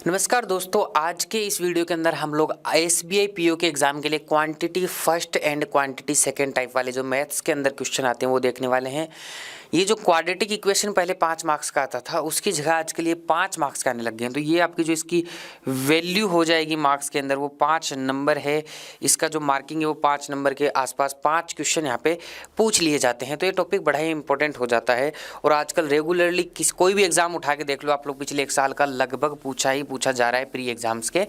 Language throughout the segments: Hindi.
नमस्कार दोस्तों, आज के इस वीडियो के अंदर हम लोग एसबीआई पीओ के एग्जाम के लिए quantity first and quantity second type वाले जो मैथ्स के अंदर क्वेश्चन आते हैं वो देखने वाले हैं। ये जो क्वाड्रेटिक इक्वेशन पहले 5 मार्क्स का आता था उसकी जगह आज के लिए 5 मार्क्स का आने लग गए हैं। तो ये आपकी जो इसकी वैल्यू हो जाएगी मार्क्स के अंदर वो 5 नंबर है। इसका जो मार्किंग है वो 5 नंबर के आसपास 5 क्वेश्चन यहाँ पे पूछ लिए जाते हैं। तो ये टॉपिक बड़ा ही इंपॉर्टेंट हो जाता है और आजकल रेगुलरली कोई भी एग्जाम उठा के देख लो आप लोग, पिछले 1 साल का लगभग पूछा जा रहा है प्री एग्जाम्स के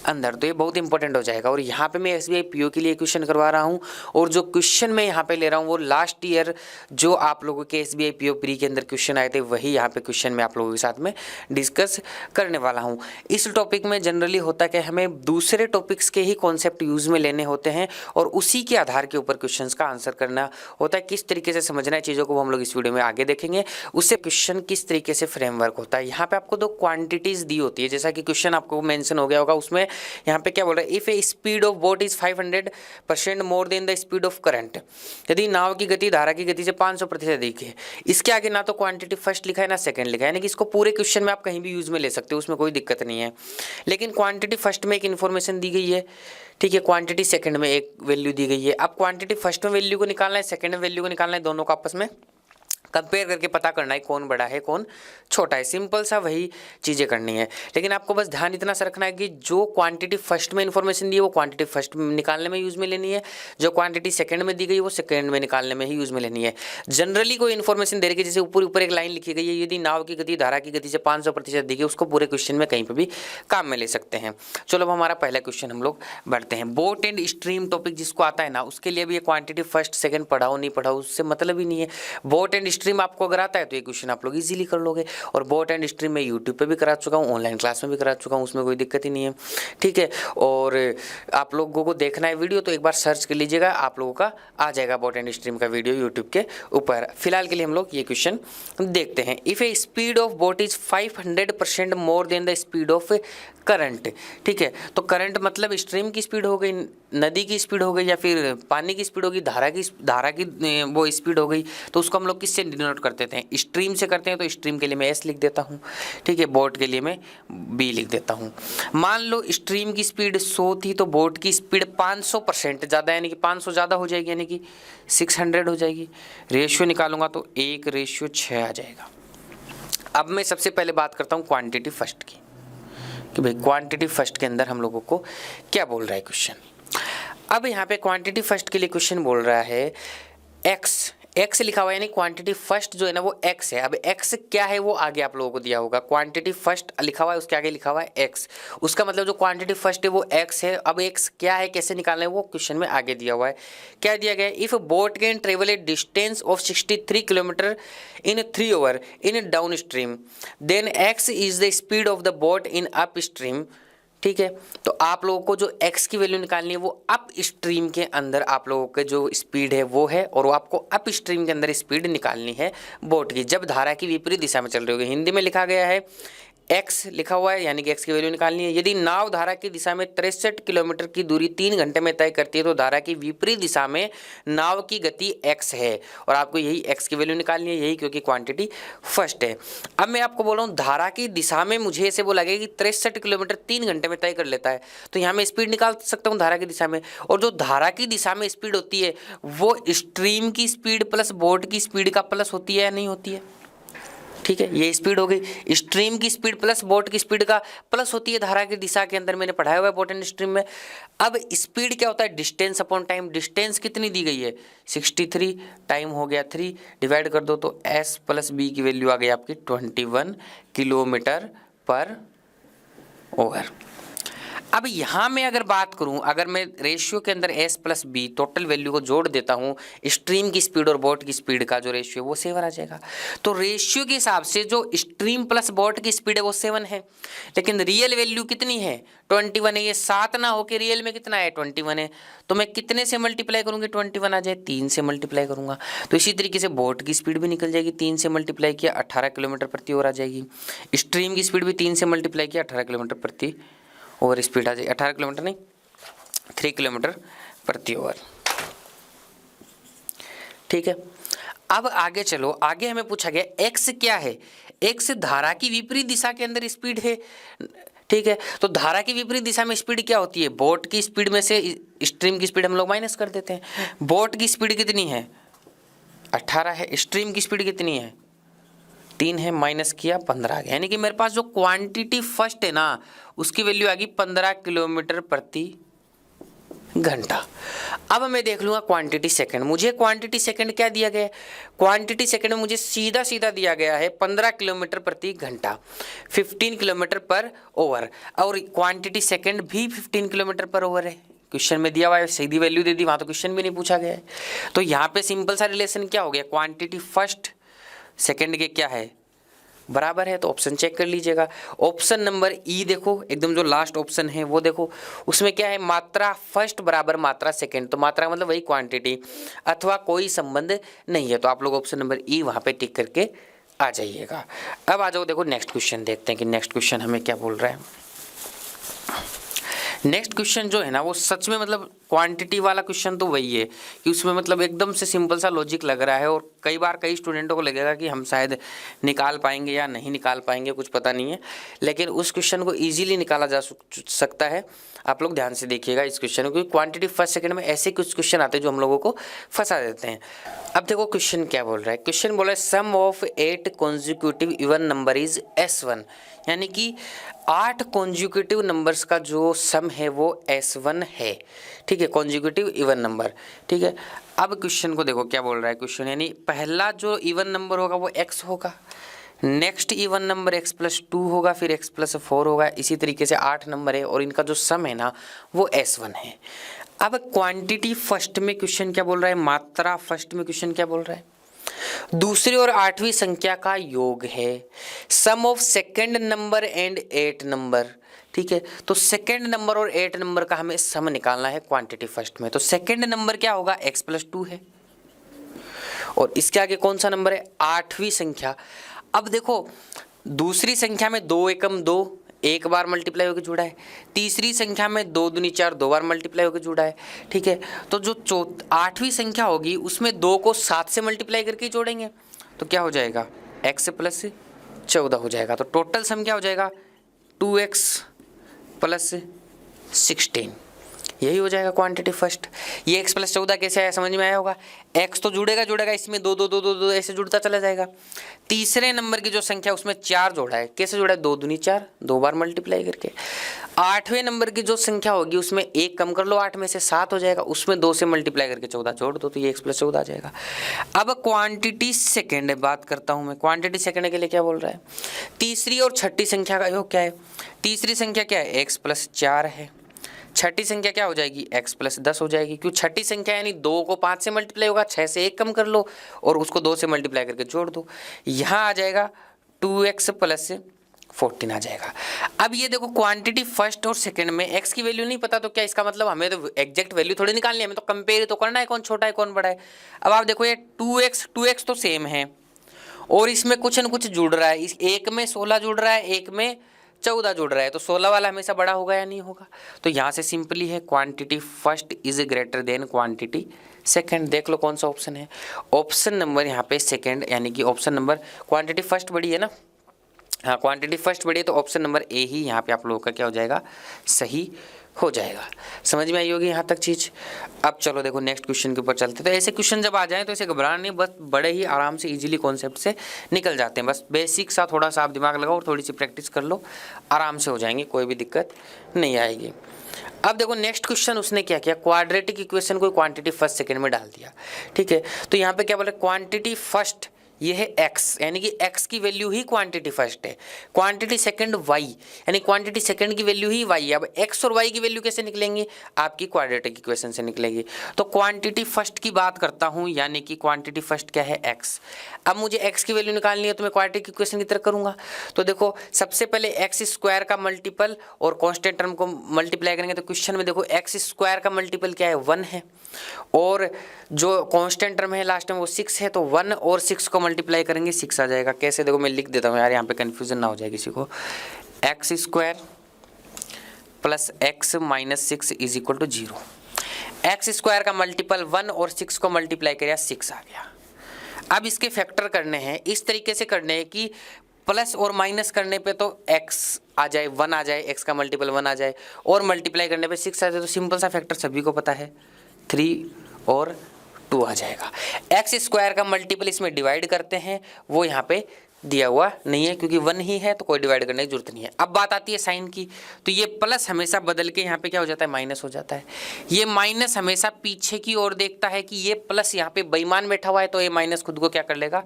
अंदर। तो ये बहुत इंपॉर्टेंट हो जाएगा। और यहाँ पे मैं एसबीआई पीओ के लिए क्वेश्चन करवा रहा हूँ और जो क्वेश्चन मैं यहाँ पे ले रहा हूँ वो लास्ट ईयर जो आप लोगों के एसबीआई पीओ प्री के अंदर क्वेश्चन आए थे वही यहाँ पे क्वेश्चन मैं आप लोगों के साथ में डिस्कस करने वाला हूँ। इस टॉपिक में जनरली होता है कि हमें दूसरे टॉपिक्स के ही कॉन्सेप्ट यूज में लेने होते हैं और उसी के आधार के ऊपर क्वेश्चन का आंसर करना होता है। किस तरीके से समझना है चीज़ों को वो हम लोग इस वीडियो में आगे देखेंगे। उससे क्वेश्चन किस तरीके से फ्रेमवर्क होता है। यहाँ पे आपको 2 क्वांटिटीज दी होती है, जैसा कि क्वेश्चन आपको मेंशन हो गया होगा। उसमें यहाँ पे क्या बोल रहा है, if A speed of boat is 500% more than the speed of current, यदि नाव की गति धारा की गति से 500% अधिक है। इसके आगे ना तो क्वांटिटी फर्स्ट लिखा है ना सेकंड लिखा है, यानी कि इसको पूरे क्वेश्चन में आप कहीं भी यूज में ले सकते हो, उसमें कोई दिक्कत नहीं है। लेकिन क्वांटिटी फर्स्ट में एक इन्फॉर्मेशन दी गई है, ठीक है, क्वांटिटी सेकंड में एक वैल्यू दी गई है। अब क्वांटिटी फर्स्ट में वैल्यू को निकालना है, सेकंड में वैल्यू को निकालना है, दोनों को आपस में कंपेयर करके पता करना है कौन बड़ा है कौन छोटा है। सिंपल सा वही चीज़ें करनी है। लेकिन आपको बस ध्यान इतना सा रखना है कि जो क्वांटिटी फर्स्ट में इन्फॉर्मेशन दी है वो क्वांटिटी फर्स्ट में निकालने में यूज़ में लेनी है, जो क्वांटिटी सेकंड में दी गई है वो सेकंड में निकालने में ही यूज़ में लेनी है। जनरली कोई इन्फॉर्मेशन दे रही है, जैसे ऊपर ऊपर एक लाइन लिखी गई है, यदि नाव की गति धारा की गति से 500% दी गई, उसको पूरे क्वेश्चन में कहीं पर भी काम में ले सकते हैं। चलो अब हमारा पहला क्वेश्चन हम लोग बढ़ते हैं। बोट एंड स्ट्रीम टॉपिक जिसको आता है ना, उसके लिए भी ये क्वांटिटी फर्स्ट सेकंड पढ़ाओ नहीं पढ़ाओ उससे मतलब ही नहीं है। बोट एंड स्ट्रीम आपको अगर आता है तो ये क्वेश्चन आप लोग इजीली कर लोगे। और बोट एंड स्ट्रीम में यूट्यूब पे भी करा चुका हूँ, ऑनलाइन क्लास में भी करा चुका हूँ, उसमें कोई दिक्कत ही नहीं है, ठीक है। और आप लोगों को देखना है वीडियो तो एक बार सर्च कर लीजिएगा, आप लोगों का आ जाएगा बोट एंड स्ट्रीम का वीडियो यूट्यूब के ऊपर। फिलहाल के लिए हम लोग ये क्वेश्चन देखते हैं। If A speed of boat is 500% more than the speed of current, ठीक है। तो करंट मतलब स्ट्रीम की स्पीड हो गई, नदी की स्पीड हो गई, या फिर पानी की स्पीड होगी, धारा की वो स्पीड हो गई। तो उसको हम लोग किससे डिनोट करते थे, स्ट्रीम से करते हैं। तो स्ट्रीम के लिए मैं एस लिख देता हूँ, ठीक है। बोट के लिए मैं बी लिख देता हूँ। मान लो स्ट्रीम की स्पीड 100 थी तो बोट की स्पीड 500% ज़्यादा, यानी कि 500 ज़्यादा हो जाएगी, यानी कि 600 हो जाएगी। रेशियो निकालूंगा तो 1:6 आ जाएगा। अब मैं सबसे पहले बात करता हूँ क्वांटिटी फर्स्ट की, कि भाई क्वांटिटी फर्स्ट के अंदर हम लोगों को क्या बोल रहा है क्वेश्चन। अब यहाँ पे क्वांटिटी फर्स्ट के लिए क्वेश्चन बोल रहा है एक्स लिखा हुआ है, यानी क्वांटिटी फर्स्ट जो है ना वो एक्स है। अब एक्स क्या है वो आगे आप लोगों को दिया होगा। क्वांटिटी फर्स्ट लिखा हुआ है, उसके आगे लिखा हुआ है एक्स, उसका मतलब जो क्वांटिटी फर्स्ट है वो एक्स है। अब एक्स क्या है कैसे निकालना है वो क्वेश्चन में आगे दिया हुआ है। क्या दिया गया है, if boat can travel a distance of 63 kilometre in 3 hour in downstream, then x is the speed of the boat in upstream, ठीक है। तो आप लोगों को जो x की वैल्यू निकालनी है वो अप स्ट्रीम के अंदर आप लोगों के जो स्पीड है वो है, और वो आपको अप स्ट्रीम के अंदर स्पीड निकालनी है बोट की, जब धारा की विपरीत दिशा में चल रही होगी। हिंदी में लिखा गया है x लिखा हुआ है, यानी कि x की वैल्यू निकालनी है। यदि नाव धारा की दिशा में 63 किलोमीटर की दूरी 3 घंटे में तय करती है तो धारा की विपरीत दिशा में नाव की गति x है, और आपको यही x की वैल्यू निकालनी है, यही क्योंकि क्वांटिटी फर्स्ट है। अब मैं आपको बोल रहा हूँ धारा की दिशा में, मुझे ऐसे वो लगेगा कि 63 किलोमीटर 3 घंटे में तय कर लेता है, तो यहाँ मैं स्पीड निकाल सकता हूँ धारा की दिशा में। और जो धारा की दिशा में स्पीड होती है वो स्ट्रीम की स्पीड प्लस बोट की स्पीड का प्लस होती है या नहीं होती है, ठीक है। ये स्पीड हो गई, स्ट्रीम की स्पीड प्लस बोट की स्पीड का प्लस होती है धारा की दिशा के अंदर, मैंने पढ़ाया हुआ है बोट एंड स्ट्रीम में। अब स्पीड क्या होता है, डिस्टेंस अपॉन टाइम। डिस्टेंस कितनी दी गई है 63, टाइम हो गया 3, डिवाइड कर दो तो s प्लस बी की वैल्यू आ गई आपकी 21 किलोमीटर पर आवर। अब यहाँ मैं अगर बात करूँ, अगर मैं रेशियो के अंदर s plus b total value को जोड़ देता हूँ, स्ट्रीम की स्पीड और बोट की स्पीड का जो रेशियो है वो 7 आ जाएगा। तो रेशियो के हिसाब से जो स्ट्रीम प्लस बोट की स्पीड है वो 7 है, लेकिन रियल वैल्यू कितनी है 21 है। ये 7 ना होकर रियल में कितना है 21 है, तो मैं कितने से मल्टीप्लाई करूँगी 21 आ जाए, 3 से मल्टीप्लाई करूँगा। तो इसी तरीके से बोट की स्पीड भी निकल जाएगी, 3 से मल्टीप्लाई किया 18 किलोमीटर प्रति आवर आ जाएगी। स्ट्रीम की स्पीड भी 3 से मल्टीप्लाई किया 18 किलोमीटर प्रति और स्पीड आ जाएगी 18 किलोमीटर नहीं 3 किलोमीटर प्रति आवर, ठीक है। अब आगे चलो, आगे हमें पूछा गया x क्या है, x धारा की विपरीत दिशा के अंदर स्पीड है, ठीक है। तो धारा की विपरीत दिशा में स्पीड क्या होती है, बोट की स्पीड में से स्ट्रीम की स्पीड हम लोग माइनस कर देते हैं। बोट की स्पीड कितनी है 18 है, स्ट्रीम की स्पीड कितनी है 3 है, माइनस किया 15 आ गया। यानी कि मेरे पास जो क्वांटिटी फर्स्ट है ना उसकी वैल्यू आ गई 15 किलोमीटर प्रति घंटा। अब मैं देख लूंगा क्वांटिटी सेकंड। मुझे क्वांटिटी सेकंड क्या दिया गया है, क्वांटिटी सेकंड में मुझे सीधा सीधा दिया गया है 15 किलोमीटर प्रति घंटा, 15 किलोमीटर पर ओवर, और क्वांटिटी सेकंड भी 15 किलोमीटर पर ओवर है। क्वेश्चन में दिया हुआ है, सीधी वैल्यू दे दी, वहां तो क्वेश्चन भी नहीं पूछा गया है। तो यहाँ पे सिंपल सा रिलेशन क्या हो गया, क्वांटिटी फर्स्ट सेकंड के क्या है बराबर है। तो ऑप्शन चेक कर लीजिएगा। ऑप्शन नंबर ई देखो, एकदम जो लास्ट ऑप्शन है वो देखो, उसमें क्या है, मात्रा फर्स्ट बराबर मात्रा सेकंड। तो मात्रा मतलब वही क्वांटिटी, अथवा कोई संबंध नहीं है। तो आप लोग ऑप्शन नंबर ई वहां पे टिक करके आ जाइएगा। अब आ जाओ, देखो नेक्स्ट क्वेश्चन देखते हैं कि नेक्स्ट क्वेश्चन हमें क्या बोल रहा है। नेक्स्ट क्वेश्चन जो है ना वो सच में मतलब क्वांटिटी वाला क्वेश्चन तो वही है कि उसमें मतलब एकदम से सिंपल सा लॉजिक लग रहा है, और कई बार कई स्टूडेंटों को लगेगा कि हम शायद निकाल पाएंगे या नहीं निकाल पाएंगे, कुछ पता नहीं है, लेकिन उस क्वेश्चन को इजीली निकाला जा सकता है। आप लोग ध्यान से देखिएगा इस क्वेश्चन को, क्योंकि क्वांटिटी फर्स्ट सेकंड में ऐसे कुछ क्वेश्चन आते हैं जो हम लोगों को फंसा देते हैं। अब देखो क्वेश्चन क्या बोल रहा है, क्वेश्चन बोला है sum of 8 consecutive even number is S1, यानी कि 8 कॉन्जिक्यूटिव नंबर्स का जो सम है वो S1 है। ठीक है, कॉन्जिक्यूटिव इवन नंबर। ठीक है, अब क्वेश्चन को देखो क्या बोल रहा है क्वेश्चन, यानी पहला जो इवन नंबर होगा वो x होगा, नेक्स्ट इवन नंबर x+2 होगा, फिर x+4 होगा। इसी तरीके से 8 नंबर है और इनका जो सम है ना वो S1 है। अब क्वांटिटी फर्स्ट में क्वेश्चन क्या बोल रहा है, मात्रा फर्स्ट में क्वेश्चन क्या बोल रहा है, दूसरी और 8वीं संख्या का योग है, sum of second number and 8 number. ठीक है, तो सेकंड नंबर और 8 नंबर का हमें सम निकालना है क्वांटिटी फर्स्ट में। तो सेकंड नंबर क्या होगा, x+2 है, और इसके आगे कौन सा नंबर है, 8वीं संख्या। अब देखो दूसरी संख्या में 2 एकम 2 एक बार मल्टीप्लाई होकर जुड़ा है, तीसरी संख्या में 2 दूनी 4 2 बार मल्टीप्लाई होकर जुड़ा है। ठीक है, तो जो 8वीं संख्या होगी उसमें 2 को 7 से मल्टीप्लाई करके जोड़ेंगे तो क्या हो जाएगा, x+14 हो जाएगा। तो टोटल सम क्या हो जाएगा, 2x+16, यही हो जाएगा क्वांटिटी फर्स्ट। ये x+14 कैसे आया समझ में आया होगा, x तो जुड़ेगा इसमें 2 2 2 2 2 ऐसे जुड़ता चला जाएगा। तीसरे नंबर की जो संख्या उसमें 4 जोड़ा है, कैसे जोड़ा है, 2 दूनी 4 2 बार मल्टीप्लाई करके। 8वें नंबर की जो संख्या होगी उसमें 1 कम कर लो, 8 में से 7 हो जाएगा, उसमें 2 से मल्टीप्लाई करके 14 जोड़ दो, तो ये x+14 आ जाएगा। अब क्वांटिटी सेकेंड बात करता हूं मैं, क्वांटिटी सेकेंड के लिए क्या बोल रहा है, तीसरी और छठी संख्या का योग क्या है, तीसरी संख्या क्या है, x+4 है, छठी संख्या क्या हो जाएगी, x+10 हो जाएगी। क्यों, छठी संख्या यानी 2 को 5 से मल्टीप्लाई होगा, 6 से 1 कम कर लो और उसको 2 से मल्टीप्लाई करके जोड़ दो, यहाँ आ जाएगा 2x+14 आ जाएगा। अब ये देखो क्वांटिटी फर्स्ट और सेकंड में x की वैल्यू नहीं पता, तो क्या इसका मतलब हमें तो एग्जैक्ट वैल्यू थोड़ी निकालनी है, हमें तो कंपेयर तो करना है कौन छोटा है कौन बड़ा है। अब आप देखो ये 2x तो सेम है और इसमें कुछ न कुछ जुड़ रहा है, इस एक में 16 जुड़ रहा है, एक में 14 जुड़ रहा है, तो 16 वाला हमेशा बड़ा होगा या नहीं होगा। तो यहाँ से सिंपली है quantity first is greater than quantity second. देख लो कौन सा ऑप्शन है, ऑप्शन नंबर यहाँ पे सेकंड, यानी कि ऑप्शन नंबर क्वांटिटी फर्स्ट बड़ी है ना, हाँ क्वांटिटी फर्स्ट बड़ी है, तो ऑप्शन नंबर ए ही यहाँ पे आप लोगों का क्या हो जाएगा, सही हो जाएगा। समझ में आई होगी यहाँ तक चीज़। अब चलो देखो नेक्स्ट क्वेश्चन के ऊपर चलते। तो ऐसे क्वेश्चन जब आ जाएं तो ऐसे घबराना नहीं, बस बड़े ही आराम से इजीली कॉन्सेप्ट से निकल जाते हैं। बस बेसिक सा थोड़ा सा आप दिमाग लगाओ और थोड़ी सी प्रैक्टिस कर लो, आराम से हो जाएंगे, कोई भी दिक्कत नहीं आएगी। अब देखो नेक्स्ट क्वेश्चन उसने क्या किया, क्वाड्रेटिक इक्वेशन को क्वांटिटी फर्स्ट सेकंड में डाल दिया। ठीक है, तो यहाँ पे क्या बोले, क्वांटिटी फर्स्ट ये है x, यानी कि x की वैल्यू ही क्वांटिटी फर्स्ट है, क्वांटिटी सेकंड y, यानी क्वांटिटी सेकंड की वैल्यू ही y है। अब x और y की वैल्यू कैसे निकलेंगी, आपकी क्वाड्रेटिक इक्वेशन से निकलेगी। तो क्वांटिटी फर्स्ट की बात करता हूं, यानी कि क्वांटिटी फर्स्ट क्या है, x। अब मुझे x की वैल्यू निकालनी है तो मैं क्वाड्रेटिक इक्वेशन की तरह करूंगा। तो देखो सबसे पहले x² का मल्टीपल और कॉन्स्टेंट टर्म को मल्टीप्लाई करेंगे, तो क्वेश्चन में देखो x² का मल्टीपल क्या है, 1 है, और जो कॉन्स्टेंट टर्म है लास्ट में वो 6 है, तो 1 और 6 को मल्टीप्लाई करेंगे 6 आ जाएगा। कैसे, देखो मैं लिख देता हूँ यार, यहाँ पे कन्फ्यूजन ना हो जाए किसी को। x² + x - 6 = 0। x² का मल्टीपल 1 और 6 को मल्टीप्लाई करें 6 आ गया। अब इसके फैक्टर करने हैं, इस तरीके से करने हैं कि प्लस और माइनस करने पे तो x आ जाए 1 आ जाए, x का मल्टीपल 1 आ जाए, और मल्टीप्लाई करने पे 6 आ जाए, तो सिंपल सा फैक्टर सभी को पता है 3 और 2 आ जाएगा। एक्स स्क्वायर का मल्टीपल इसमें डिवाइड करते हैं, वो यहाँ पे दिया हुआ नहीं है क्योंकि 1 ही है, तो कोई डिवाइड करने की जरूरत नहीं है। अब बात आती है साइन की, तो ये प्लस हमेशा बदल के यहाँ पे क्या हो जाता है, माइनस हो जाता है। ये माइनस हमेशा पीछे की ओर देखता है कि ये प्लस यहाँ पे बेईमान बैठा हुआ है, तो ये माइनस खुद को क्या कर लेगा,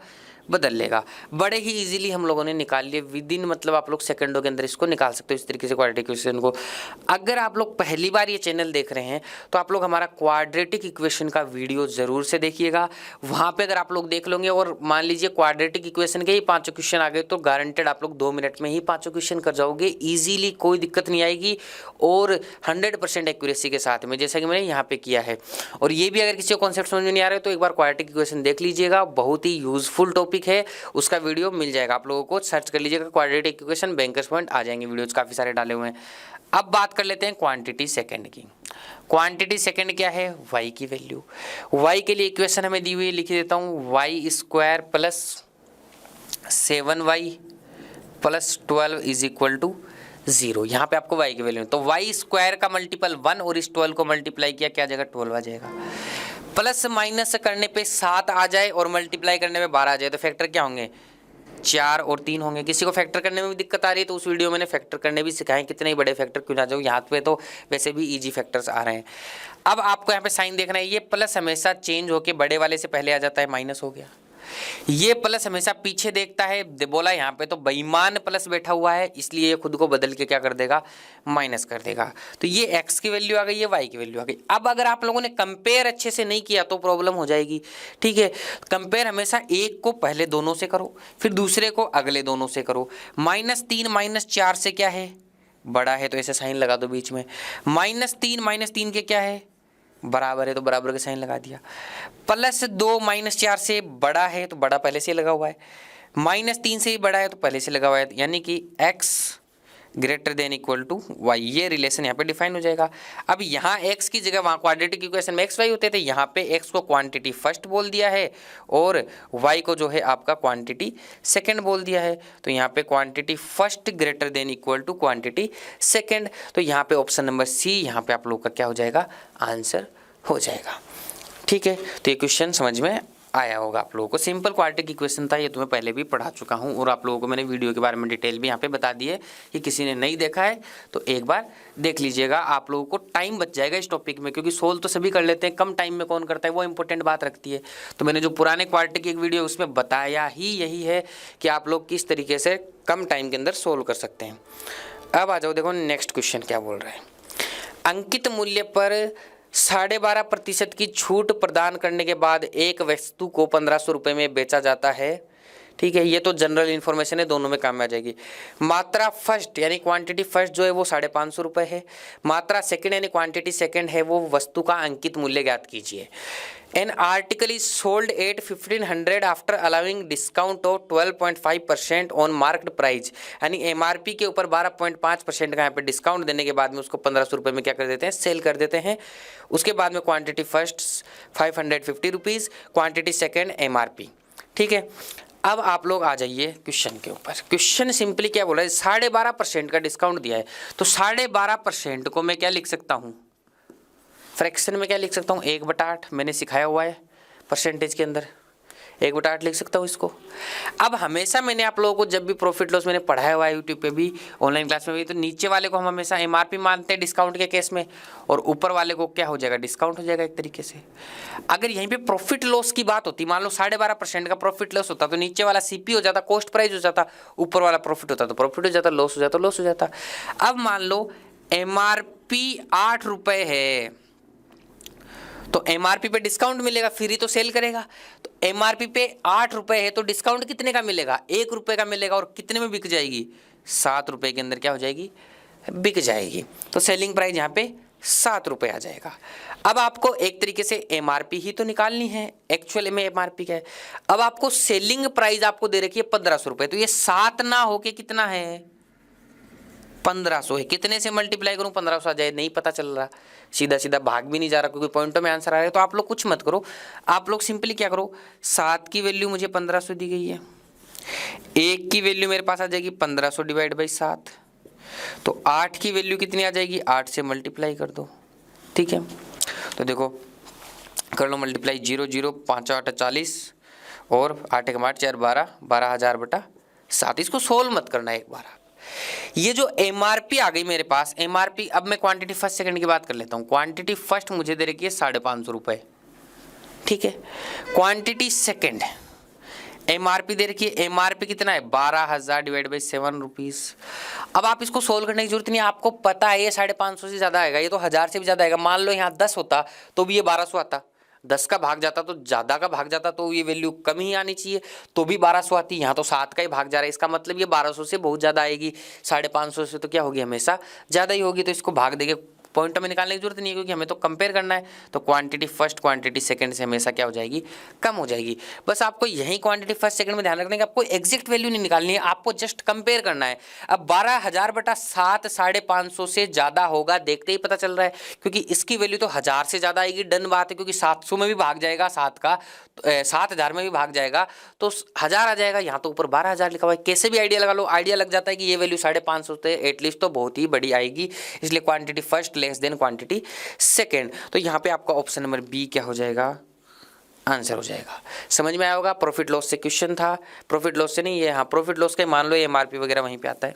बदल लेगा। बड़े ही इजीली हम लोगों ने निकाल लिए विद इन, मतलब आप लोग सेकंडों के अंदर इसको निकाल सकते हो इस तरीके से क्वाड्रेटिक इक्वेशन को। अगर आप लोग पहली बार ये चैनल देख रहे हैं तो आप लोग हमारा क्वाड्रेटिक इक्वेशन का वीडियो ज़रूर से देखिएगा। वहाँ पे अगर आप लोग देख लोगे और मान लीजिए क्वाड्रेटिक इक्वेशन के ही 5 क्वेश्चन आ गए, तो गारंटेड आप लोग 2 मिनट में ही 5 क्वेश्चन कर जाओगे ईजिली, कोई दिक्कत नहीं आएगी, और 100% एक्यूरेसी के साथ में, जैसा कि मैंने यहाँ पे किया है। और ये भी अगर किसी को कॉन्सेप्ट समझ में नहीं आ रहा है तो एक बार क्वाड्रेटिक इक्वेशन देख लीजिएगा, बहुत ही यूजफुल टॉपिक है, उसका वीडियो मिल जाएगा आप लोगों को, सर्च कर लीजिएगा क्वाड्रेटिक इक्वेशन, बैंकर्स पॉइंट आ जाएंगे, वीडियोज काफ़ी सारे डाले हुए हैं। अब बात कर लेते हैं क्वांटिटी सेकंड की। क्वांटिटी सेकंड क्या है, y की वैल्यू। y के लिए इक्वेशन हमें दी हुई है, लिख देता हूँ, y square plus 7y plus 12 is equal to 0। यहाँ पे आपको y की वैल्यू, तो y स्क्वायर का मल्टीपल 1 और इस 12 को मल्टीप्लाई किया, क्या आ जाएगा, 12 आ जाएगा। प्लस माइनस करने पे 7 आ जाए और मल्टीप्लाई करने में 12 आ जाए, तो फैक्टर क्या होंगे, 4 और 3 होंगे। किसी को फैक्टर करने में भी दिक्कत आ रही है तो उस वीडियो में मैंने फैक्टर करने भी सिखाए, कितने ही बड़े फैक्टर क्यों ना जाओ, यहाँ पे तो वैसे भी इजी फैक्टर्स आ रहे हैं। अब आपको यहाँ पे साइन देखना है, ये प्लस हमेशा चेंज होके बड़े वाले से पहले आ जाता है, माइनस हो गया। ये प्लस हमेशा पीछे देखता है, बोला यहाँ पे तो बेईमान प्लस बैठा हुआ है, इसलिए ये खुद को बदल के क्या कर देगा, माइनस कर देगा। तो ये x की वैल्यू आ गई, ये y की वैल्यू आ गई। अब अगर आप लोगों ने कंपेयर अच्छे से नहीं किया तो प्रॉब्लम हो जाएगी, ठीक है। कंपेयर हमेशा एक को पहले दोनों से करो, फिर दूसरे को अगले दोनों से करो। -3 -4 से क्या है, बड़ा है, तो ऐसे साइन लगा दो बीच में। -3 के क्या है, बराबर है, तो बराबर के साइन लगा दिया। +2 -4 से बड़ा है, तो बड़ा पहले से लगा हुआ है। -3 से ही बड़ा है, तो पहले से लगा हुआ है, यानी कि x greater than equal to y, ये रिलेशन यहाँ पे डिफाइन हो जाएगा। अब यहाँ x की जगह, वहाँ क्वाड्रेटिक इक्वेशन में x y होते थे, यहाँ पे x को क्वांटिटी फर्स्ट बोल दिया है और y को जो है आपका क्वांटिटी सेकंड बोल दिया है। तो यहाँ पे quantity first greater than equal to quantity second, तो यहाँ पे ऑप्शन नंबर सी यहाँ पे आप लोग का क्या हो जाएगा, आंसर हो जाएगा, ठीक है। तो ये क्वेश्चन समझ में आया होगा आप लोगों को। सिंपल क्वाड्रेटिक इक्वेशन था, ये तुम्हें पहले भी पढ़ा चुका हूँ और आप लोगों को मैंने वीडियो के बारे में डिटेल भी यहाँ पे बता दी है, कि किसी ने नहीं देखा है तो एक बार देख लीजिएगा, आप लोगों को टाइम बच जाएगा इस टॉपिक में, क्योंकि सोल्व तो सभी कर लेते हैं, कम टाइम में कौन करता है, वो इंपॉर्टेंट बात रखती है। तो मैंने जो पुराने क्वाड्रेटिक की एक वीडियो उसमें बताया ही यही है कि आप लोग किस तरीके से कम टाइम के अंदर सोल्व कर सकते हैं। अब आ जाओ, देखो नेक्स्ट क्वेश्चन क्या बोल रहा है। अंकित मूल्य पर 12.5% की छूट प्रदान करने के बाद एक वस्तु को 1500 रुपये में बेचा जाता है, ठीक है। ये तो जनरल इन्फॉर्मेशन है, दोनों में काम में आ जाएगी। मात्रा फर्स्ट यानी क्वांटिटी फर्स्ट जो है वो 550 रुपये है। मात्रा सेकंड यानी क्वांटिटी सेकंड है, वो वस्तु का अंकित मूल्य ज्ञात कीजिए। An article is sold at 1500 after allowing discount of 12.5% on market price, यानी एमआरपी के ऊपर 12.5% का यहाँ पे डिस्काउंट देने के बाद में उसको 1500 रुपये में क्या कर देते हैं, सेल कर देते हैं। उसके बाद में quantity first 550 rupees, quantity second MRP, ठीक है। अब आप लोग आ जाइए क्वेश्चन के ऊपर। क्वेश्चन सिंपली क्या बोला है, 12.5% का डिस्काउंट दिया है, तो 12.5% को मैं क्या लिख सकता हूँ, फ्रैक्शन में क्या लिख सकता हूँ, 1/8 मैंने सिखाया हुआ है परसेंटेज के अंदर, 1/8 लिख सकता हूँ इसको। अब हमेशा मैंने आप लोगों को जब भी प्रॉफिट लॉस मैंने पढ़ाया हुआ है यूट्यूब पे भी, ऑनलाइन क्लास में भी, तो नीचे वाले को हम हमेशा एमआरपी मानते हैं डिस्काउंट के केस में, और ऊपर वाले को क्या हो जाएगा, डिस्काउंट हो जाएगा एक तरीके से। अगर यहीं पे प्रॉफिट लॉस की बात होती, मान लो 12.5% का प्रॉफिट लॉस होता, तो नीचे वाला सीपी हो जाता, कॉस्ट प्राइस हो जाता, ऊपर वाला प्रॉफिट होता तो प्रॉफिट हो जाता, लॉस हो जाता लॉस हो जाता। अब मान लो एमआरपी 8 रुपये है, तो एमआरपी पे डिस्काउंट मिलेगा, फिर ही तो सेल करेगा। तो एमआरपी पे 8 रुपये है, तो डिस्काउंट कितने का मिलेगा, 1 रुपये का मिलेगा, और कितने में बिक जाएगी, 7 रुपये के अंदर क्या हो जाएगी, बिक जाएगी। तो सेलिंग प्राइस यहाँ पे 7 रुपये आ जाएगा। अब आपको एक तरीके से एमआरपी ही तो निकालनी है, एक्चुअल में एमआरपी क्या है। अब आपको सेलिंग प्राइस आपको दे रखी है 1500 रुपये, तो ये 7 ना होके कितना है, 1500 है। कितने से मल्टीप्लाई करूं 1500 आ जाए, नहीं पता चल रहा, सीधा सीधा भाग भी नहीं जा रहा क्योंकि पॉइंटों में आंसर आ रहा है। तो आप लोग कुछ मत करो, आप लोग सिंपली क्या करो, 7 की वैल्यू मुझे 1500 दी गई है, एक की वैल्यू मेरे पास आ जाएगी 1500 डिवाइड बाई 7, तो 8 की वैल्यू कितनी आ जाएगी, 8 से मल्टीप्लाई कर दो। ठीक है, तो देखो कर लो मल्टीप्लाई, 0 0 5 8 40 और 8 1 8 4 12, 12,000 बटा 7। इसको सोल्व मत करना एक बार आप। ये जो एमआरपी आ गई मेरे पास, एमआरपी, अब मैं क्वांटिटी फर्स्ट सेकंड की बात कर लेता हूँ। क्वांटिटी फर्स्ट मुझे दे रखी है 550 रुपये, ठीक है। क्वांटिटी सेकंड एमआरपी दे रखी है, एमआरपी कितना है 12,000 डिवाइड बाई 7 रुपीज़। अब आप इसको सोल्व करने की जरूरत नहीं है, आपको पता है ये 550 से ज़्यादा आएगा, ये तो 1000 से भी ज़्यादा आएगा। मान लो यहाँ 10 होता तो भी ये 1200 आता, 10 का भाग जाता तो ज़्यादा का भाग जाता, तो ये वैल्यू कम ही आनी चाहिए, तो भी 1200 आती। यहाँ तो 7 का ही भाग जा रहा है, इसका मतलब ये 1200 से बहुत ज़्यादा आएगी, 550 से तो क्या होगी, हमेशा ज़्यादा ही होगी। तो इसको भाग देके पॉइंट में निकालने की जरूरत नहीं है, क्योंकि हमें तो कंपेयर करना है। तो क्वांटिटी फर्स्ट क्वांटिटी सेकंड से हमेशा क्या हो जाएगी, कम हो जाएगी। बस आपको यही क्वांटिटी फर्स्ट सेकंड में ध्यान रखना है कि आपको एग्जैक्ट वैल्यू नहीं निकालनी है, आपको जस्ट कंपेयर करना है। अब 12,000 बटा 7 550 से ज़्यादा होगा, देखते ही पता चल रहा है, क्योंकि इसकी वैल्यू तो 1000 से ज़्यादा आएगी, डन बात है, क्योंकि 700 में भी भाग जाएगा 7 का, 7000 में भी भाग जाएगा तो 1000 आ जाएगा। यहाँ तो ऊपर 12,000 लिखा हुआ है, कैसे भी आइडिया लगा लो, आइडिया लग जाता है कि ये वैल्यू 550 से एटलीस्ट तो बहुत ही बड़ी आएगी, इसलिए quantity first less than quantity second. तो यहाँ पे आपका ऑप्शन नंबर बी क्या हो जाएगा, आंसर हो जाएगा। समझ में आया होगा। प्रॉफिट लॉस से क्वेश्चन था, प्रॉफिट लॉस से नहीं, ये हाँ प्रॉफिट लॉस के मान लो एमआरपी वगैरह वहीं पे आता है,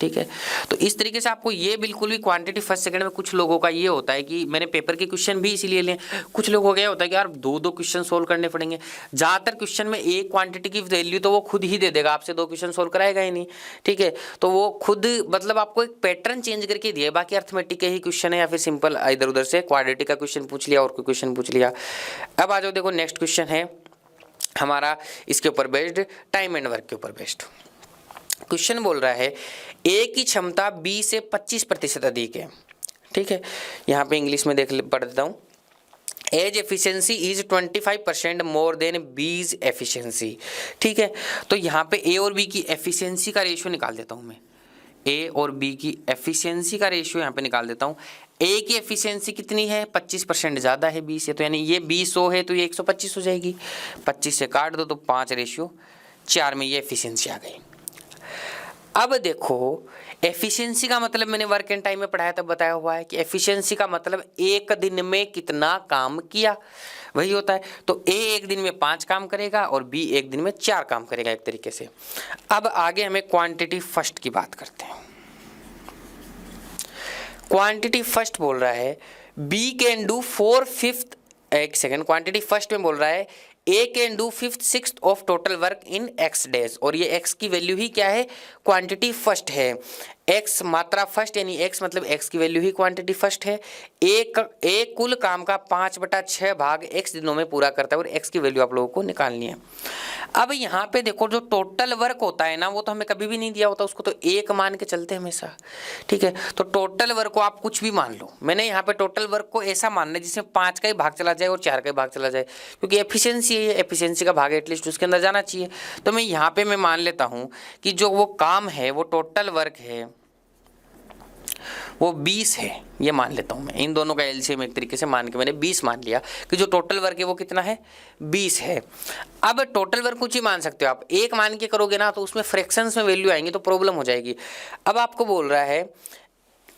ठीक है। तो इस तरीके से आपको ये बिल्कुल भी क्वांटिटी फर्स्ट सेकंड में, कुछ लोगों का ये होता है कि मैंने पेपर के क्वेश्चन भी इसीलिए लिए, कुछ लोगों का ये होता है कि यार 2-2 क्वेश्चन सोल्व करने पड़ेंगे। ज़्यादातर क्वेश्चन में एक क्वांटिटी की वैल्यू तो वो खुद ही दे देगा, आपसे 2 क्वेश्चन सोल्व कराएगा ही नहीं, ठीक है। तो वो खुद मतलब आपको एक पैटर्न चेंज करके दिए, बाकी अर्थमेटिक के ही क्वेश्चन है या फिर सिंपल इधर उधर से क्वाड्रेटिक का क्वेश्चन पूछ लिया और कोई क्वेश्चन पूछ लिया। अब आ जाओ, देखो नेक्स्ट क्वेश्चन है हमारा इसके ऊपर बेस्ड, टाइम एंड वर्क के ऊपर बेस्ड। क्वेश्चन बोल रहा है ए की क्षमता बी से 25% अधिक है, ठीक है। यहाँ पे इंग्लिश में पढ़ देता हूँ। A's efficiency is 25% more than B's efficiency, ठीक है। तो यहाँ पे ए और बी की एफिशिएंसी का रेशियो निकाल देता हूँ मैं, ए और बी की एफिशिएंसी का रेशियो यहाँ पे निकाल देता हूँ। ए की एफिशिएंसी कितनी है, 25% ज़्यादा है बी से, तो यानी ये 100 है तो ये 125 हो जाएगी, 25 से काट दो तो 5:4 में ये एफिशिएंसी आ गई। अब देखो एफिशिएंसी का मतलब मैंने वर्क एंड टाइम में पढ़ाया तब बताया हुआ है कि एफिशिएंसी का मतलब एक दिन में कितना काम किया, वही होता है। तो ए एक दिन में 5 काम करेगा और बी एक दिन में 4 काम करेगा, एक तरीके से। अब आगे हमें क्वांटिटी फर्स्ट की बात करते हैं। क्वांटिटी फर्स्ट बोल रहा है बी कैन डू 4/5, एक सेकेंड, क्वांटिटी फर्स्ट में बोल रहा है A can do 5/6 of total work in x days, और ये एक्स की वैल्यू ही क्या है, क्वांटिटी फर्स्ट है। एक्स मात्रा फर्स्ट यानी एक्स मतलब एक्स की वैल्यू ही क्वांटिटी फर्स्ट है। ए कुल काम का 5/6 भाग एक्स दिनों में पूरा करता है, और एक्स की वैल्यू आप लोगों को निकालनी है। अब यहाँ पे देखो जो टोटल वर्क होता है ना, वो तो हमें कभी भी नहीं दिया होता, उसको तो एक मान के चलते हैं हमेशा, ठीक है। तो टोटल वर्क को आप कुछ भी मान लो, मैंने यहाँ पे टोटल वर्क को ऐसा मानना है जिसमें 5 का ही भाग चला जाए और 4 का ही भाग चला जाए, क्योंकि एफिशिएंसी है, एफिशिएंसी का भाग एटलीस्ट उसके अंदर जाना चाहिए। तो मैं यहाँ पे मैं मान लेता हूँ कि जो वो काम है, वो टोटल वर्क है, वो 20 है, ये मान लेता हूँ मैं। इन दोनों का एलसीएम एक तरीके से मान के मैंने 20 मान लिया कि जो टोटल वर्क है वो कितना है, 20 है। अब टोटल वर्क कुछ ही मान सकते हो आप, एक मान के करोगे ना तो उसमें फ्रैक्शंस में वैल्यू आएंगी तो प्रॉब्लम हो जाएगी। अब आपको बोल रहा है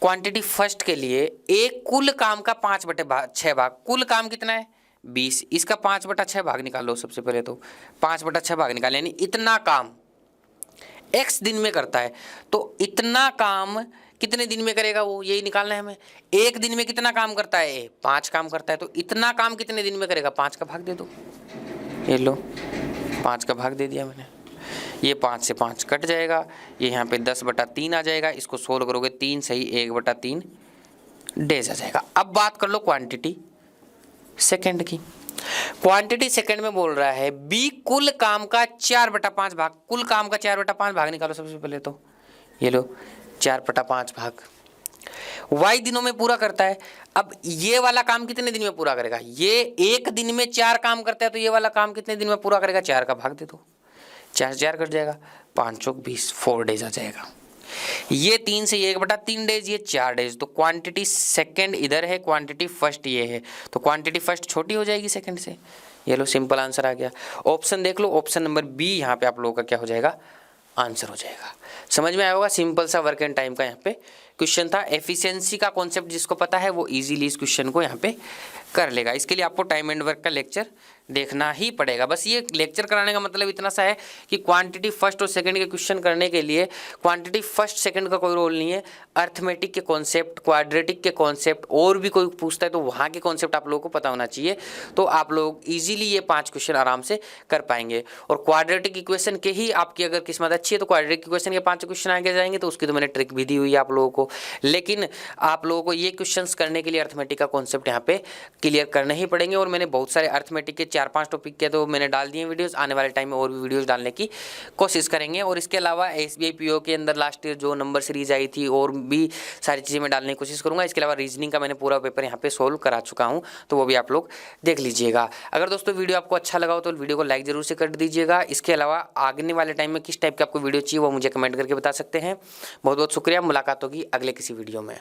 क्वांटिटी फर्स्ट के लिए एक कुल काम का 5/6 भाग, कुल काम कितना है 20, इसका 5/6 भाग निकालो। सबसे पहले तो 5/6 भाग निकाले, यानी इतना काम एक्स दिन में करता है, तो इतना काम कितने दिन में करेगा वो, यही निकालना है हमें। एक दिन में कितना काम करता है, 5 काम करता है, तो इतना काम कितने दिन में करेगा, 5 का भाग दे दो। ये लो 5 का भाग दे दिया मैंने, ये 5 से 5 कट जाएगा, ये यहाँ पे 10/3 आ जाएगा। इसको सोल्व करोगे 3 सही 1/3 डेज आ जाएगा। अब बात कर लो क्वांटिटी सेकंड की। क्वांटिटी सेकंड में बोल रहा है बी कुल काम का 4/5 भाग, कुल काम का 4/5 भाग निकालो सबसे पहले तो, ये लो 4/5 भाग वाई दिनों में पूरा करता है। अब ये वाला काम कितने दिन में पूरा करेगा, ये एक दिन में 4 काम करता है, तो ये वाला काम कितने दिन में पूरा करेगा, 4 का भाग दे दो, 4 से 4 कट जाएगा, 5 चौक 20, 4 डेज आ जाएगा। ये 3 से 1/3 डेज, ये 4 डेज। तो क्वांटिटी सेकंड इधर है, क्वांटिटी फर्स्ट ये है, तो क्वांटिटी फर्स्ट छोटी हो जाएगी सेकंड से, ये लो सिंपल आंसर आ गया। ऑप्शन देख लो, ऑप्शन नंबर बी यहाँ पे आप लोगों का क्या हो जाएगा, आंसर हो जाएगा। समझ में आया होगा, सिंपल सा वर्क एंड टाइम का यहाँ पे क्वेश्चन था। एफिशिएंसी का कॉन्सेप्ट जिसको पता है वो इजीली इस क्वेश्चन को यहाँ पे कर लेगा। इसके लिए आपको टाइम एंड वर्क का लेक्चर देखना ही पड़ेगा। बस ये लेक्चर कराने का मतलब इतना सा है कि क्वांटिटी फर्स्ट और सेकंड के क्वेश्चन करने के लिए क्वांटिटी फर्स्ट सेकंड का कोई रोल नहीं है। अर्थमेटिक के कॉन्सेप्ट, क्वाड्रेटिक के कॉन्सेप्ट, और भी कोई पूछता है तो वहाँ के कॉन्सेप्ट आप लोगों को पता होना चाहिए, तो आप लोग ईजिली ये 5 क्वेश्चन आराम से कर पाएंगे। और क्वाड्रेटिक इक्वेशन के ही आपकी अगर किस्मत अच्छी है तो क्वाड्रेटिक इक्वेशन के 5 क्वेश्चन आगे जाएंगे, तो उसकी तो मैंने ट्रिक भी दी हुई है आप लोगों को। लेकिन आप लोगों को ये क्वेश्चंस करने के लिए अर्थमेटिक का कॉन्सेप्ट यहाँ पे क्लियर करने ही पड़ेंगे। और मैंने बहुत सारे अर्थमेटिक के 4-5 टॉपिक के तो मैंने डाल दिए वीडियोस, आने वाले टाइम में और भी वीडियोस डालने की कोशिश करेंगे। और इसके अलावा एसबीआई पीओ के अंदर लास्ट ईयर जो नंबर सीरीज आई थी और भी सारी चीज़ें मैं डालने की कोशिश करूँगा। इसके अलावा रीजनिंग का मैंने पूरा पेपर यहाँ पे सोल्व करा चुका हूँ, तो वो भी आप लोग देख लीजिएगा। अगर दोस्तों वीडियो आपको अच्छा लगा हो तो वीडियो को लाइक जरूर से कर दीजिएगा। इसके अलावा आगे वाले टाइम में किस टाइप की आपको वीडियो चाहिए वो मुझे कमेंट करके बता सकते हैं। बहुत बहुत शुक्रिया, मुलाकात होगी अगले किसी वीडियो में।